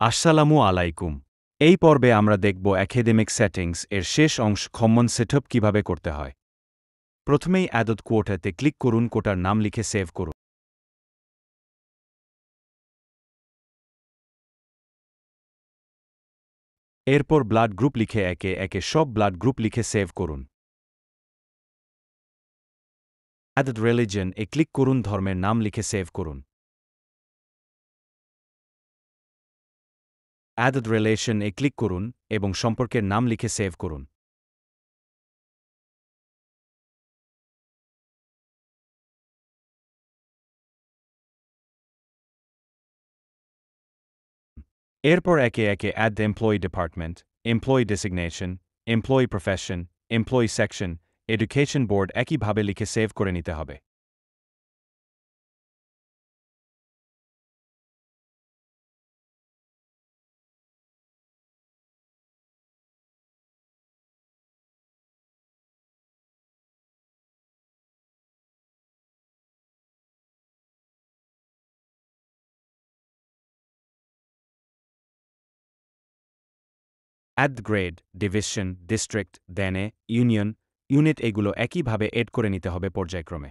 আসসালামু আলাইকুম। এই পর্বে আমরা দেখব একাডেমিক সেটিংস এর শেষ অংশ কমন সেটআপ কিভাবে করতে হয়। প্রথমেই অ্যাডড কোটাতে ক্লিক করুন, কোটার নাম লিখে সেভ করুন। এরপর ব্লাড গ্রুপ লিখে একে একে সব ব্লাড গ্রুপ লিখে সেভ করুন। অ্যাডড রিলিজন এ ক্লিক করুন, ধর্মের নাম লিখে সেভ করুন। অ্যাডড রিলেশন এ ক্লিক করুন এবং সম্পর্কের নাম লিখে সেভ করুন। এরপর একে একে add employee department, employee designation, employee profession, employee section, education board একইভাবে লিখে সেভ করে নিতে হবে। অ্যাড গ্রেড, ডিভিশন, ডিস্ট্রিক্ট, দেনে, ইউনিয়ন, ইউনিট এগুলো একইভাবে এড করে নিতে হবে পর্যায়ক্রমে।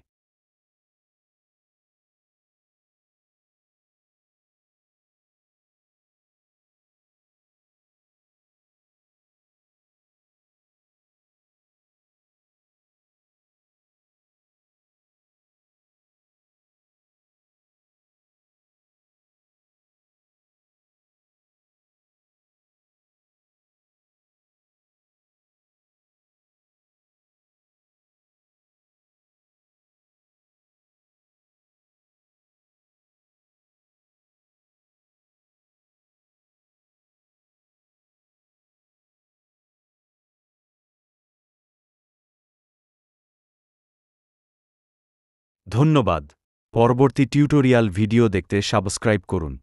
ধন্যবাদ। পরবর্তী টিউটোরিয়াল ভিডিও দেখতে সাবস্ক্রাইব করুন।